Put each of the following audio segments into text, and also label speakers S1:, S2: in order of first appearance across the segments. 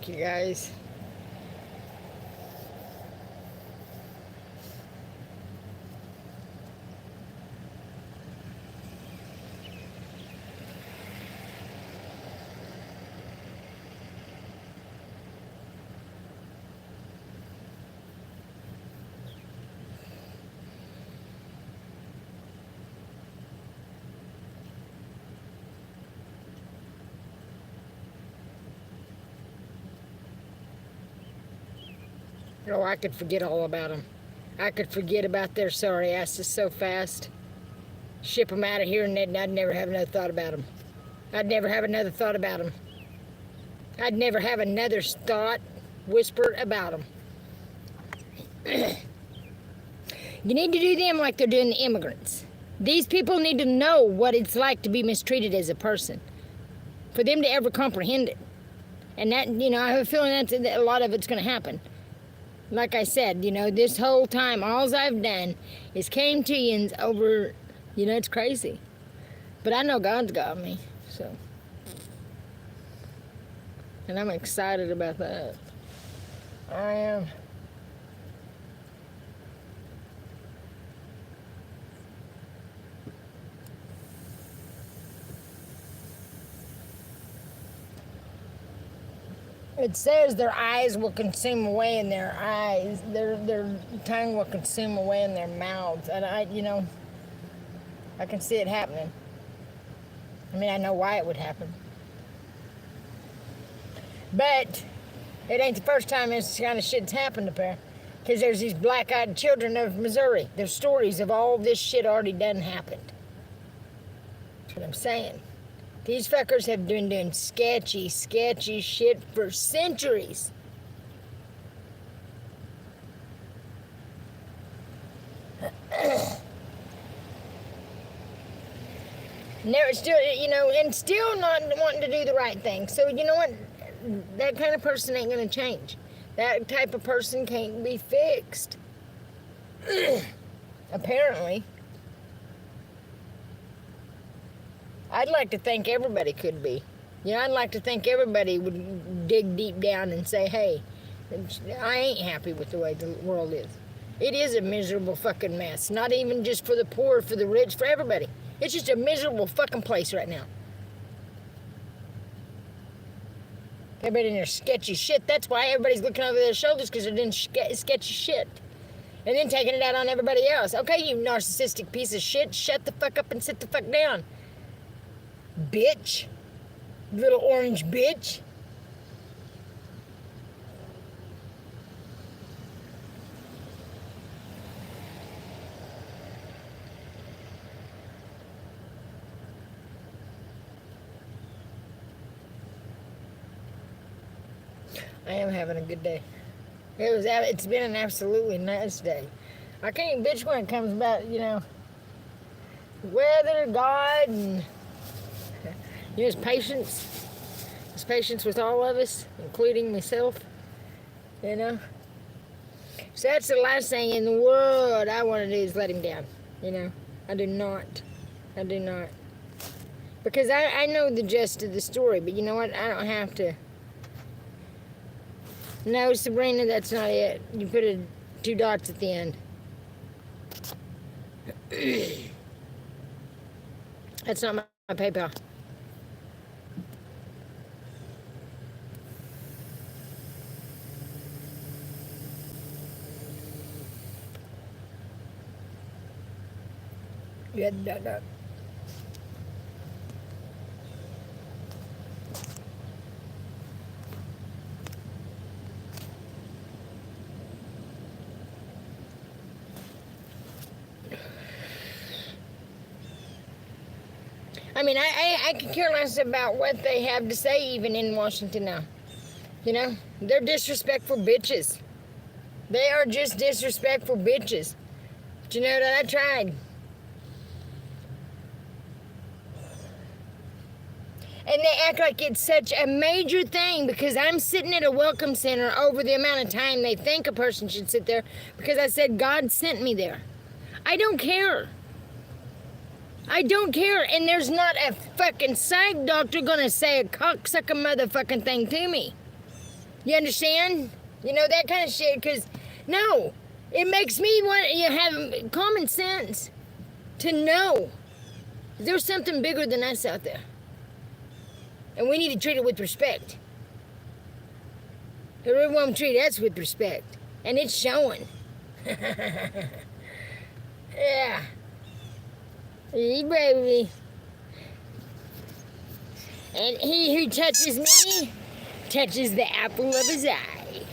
S1: Thank you, guys. Oh, I could forget all about them. I could forget about their sorry asses so fast. Ship them out of here and I'd never have another thought about them. I'd never have another thought about them. I'd never have another thought whispered about them. You need to do them like they're doing the immigrants. These people need to know what it's like to be mistreated as a person, for them to ever comprehend it. And that, I have a feeling that a lot of it's going to happen. Like I said, this whole time, all I've done is came to yous over, it's crazy. But I know God's got me, so. And I'm excited about that. I am. It says their eyes will consume away in their eyes. Their tongue will consume away in their mouths. And I can see it happening. I mean, I know why it would happen. But it ain't the first time this kind of shit's happened up there. Because there's these black-eyed children of Missouri. There's stories of all this shit already done happened. That's what I'm saying. These fuckers have been doing sketchy shit for centuries. Never still, and still not wanting to do the right thing. So you know what? That kind of person ain't gonna change. That type of person can't be fixed. Apparently. I'd like to think everybody could be. I'd like to think everybody would dig deep down and say, hey, I ain't happy with the way the world is. It is a miserable fucking mess. Not even just for the poor, for the rich, for everybody. It's just a miserable fucking place right now. Everybody in their sketchy shit. That's why everybody's looking over their shoulders, because they're doing sketchy shit. And then taking it out on everybody else. Okay, you narcissistic piece of shit, shut the fuck up and sit the fuck down. Bitch. Little orange bitch. I am having a good day. It's been an absolutely nice day. I can't bitch when it comes about, weather, God, and His patience. His patience with all of us, including myself. So that's the last thing in the world I want to do is let Him down. I do not. Because I know the gist of the story, but you know what? I don't have to. No, Sabrina, that's not it. You put 2 dots at the end. That's not my PayPal. You had the dot. I mean, I could care less about what they have to say even in Washington now. They're disrespectful bitches. They are just disrespectful bitches. But you know what? I tried. And they act like it's such a major thing because I'm sitting at a welcome center over the amount of time they think a person should sit there because I said God sent me there. I don't care. I don't care, and there's not a fucking psych doctor gonna say a cocksucker motherfucking thing to me. You understand? You know, that kind of shit, because, no, it makes me want, you have common sense to know there's something bigger than us out there. And we need to treat it with respect. Everyone treat us with respect. And it's showing. Yeah. Hey, baby. And he who touches me touches the apple of his eye.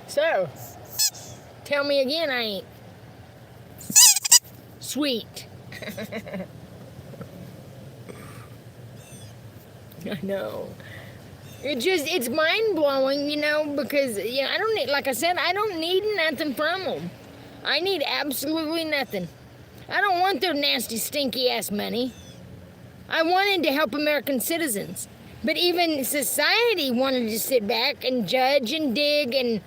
S1: So, tell me again I ain't sweet. I know. It's mind blowing, you know, because, you know, I don't need, like I said, I don't need nothing from them. I need absolutely nothing. I don't want their nasty, stinky ass money. I wanted to help American citizens. But even society wanted to sit back and judge and dig and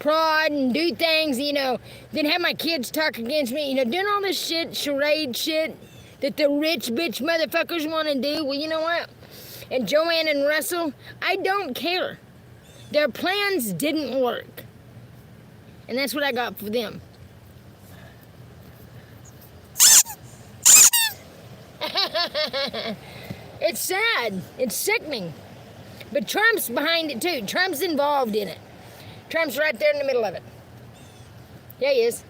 S1: prod and do things, you know, then have my kids talk against me, you know, doing all this shit, charade shit that the rich bitch motherfuckers want to do. Well, you know what? And Joanne and Russell, I don't care. Their plans didn't work. And that's what I got for them. It's sad. It's sickening. But Trump's behind it too. Trump's involved in it. Trump's right there in the middle of it. Yeah, he is.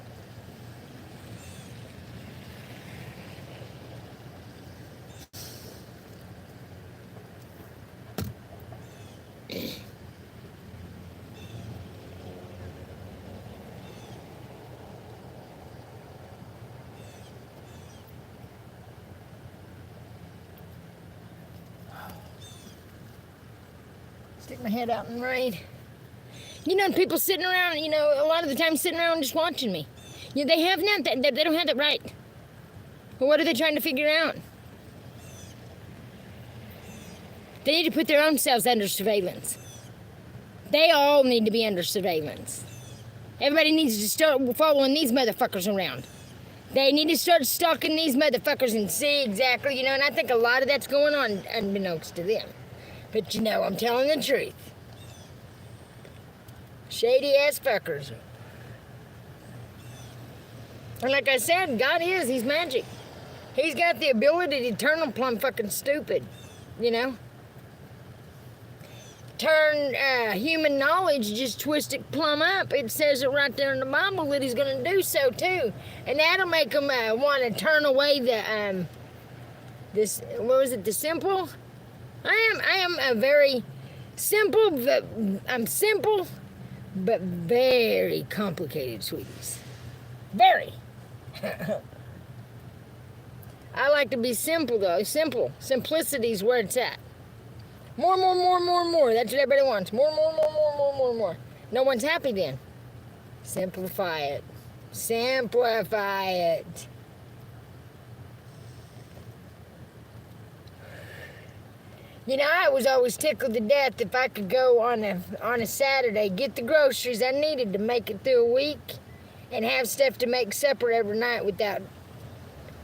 S1: Stick my head out in the rain. You know, people sitting around, you know, a lot of the time sitting around just watching me. You know, they have not that, they don't have that right. Well, what are they trying to figure out? They need to put their own selves under surveillance. They all need to be under surveillance. Everybody needs to start following these motherfuckers around. They need to start stalking these motherfuckers and see exactly, you know, and I think a lot of that's going on unbeknownst to them. But you know, I'm telling the truth. Shady ass fuckers. And like I said, God is, he's magic. He's got the ability to turn them plumb fucking stupid, you know? Turn human knowledge, just twist it plumb up. It says it right there in the Bible that he's going to do so too. And that'll make them want to turn away the, the simple? I am a very simple, I'm simple, but very complicated, sweeties. Very. I like to be simple, though. Simple. Simplicity's where it's at. More. That's what everybody wants. More. No one's happy then. Simplify it. Simplify it. You know, I was always tickled to death if I could go on a Saturday, get the groceries I needed to make it through a week, and have stuff to make supper every night without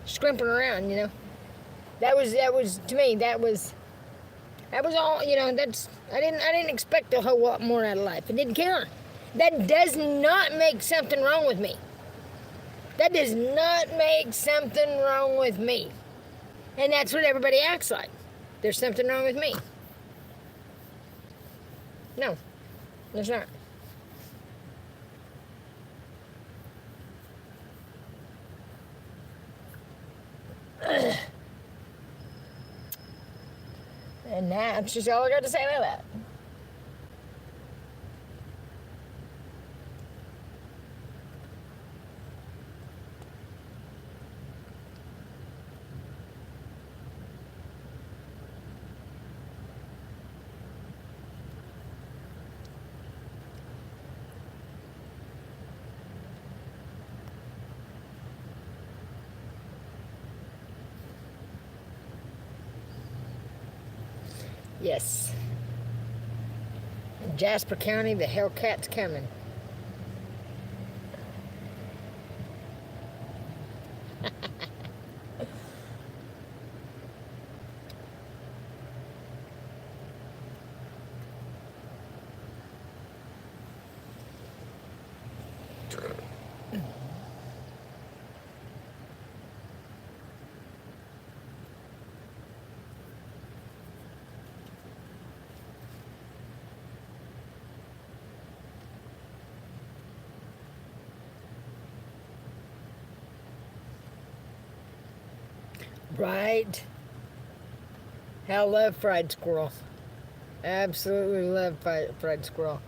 S1: scrimping around, you know. That was to me, that was all, you know, I didn't expect a whole lot more out of life. I didn't care. That does not make something wrong with me. That does not make something wrong with me. And that's what everybody acts like. There's something wrong with me. No, there's not. And that's just all I got to say about that. Yes. Jasper County, the Hellcat's coming. Right. I love fried squirrel. Absolutely love fried squirrel.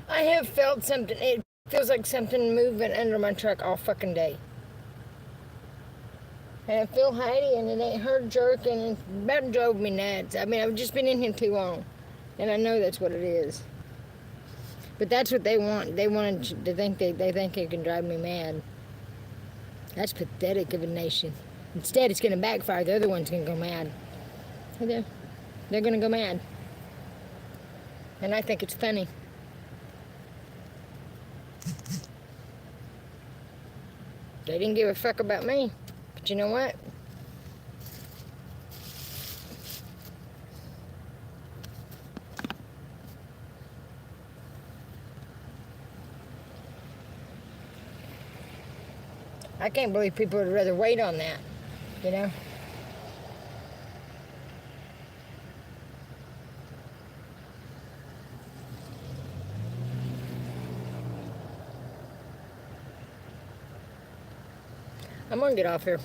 S1: I have felt something. It feels like something moving under my truck all fucking day. And I feel Heidi, and it ain't her jerking, and it about drove me nuts. I mean, I've just been in here too long, and I know that's what it is. But that's what they want. They want to think they think it can drive me mad. That's pathetic of a nation. Instead, it's going to backfire. The other one's going to go mad. They're going to go mad. And I think it's funny. They didn't give a fuck about me. But you know what? I can't believe people would rather wait on that, you know? I'm gonna get off here.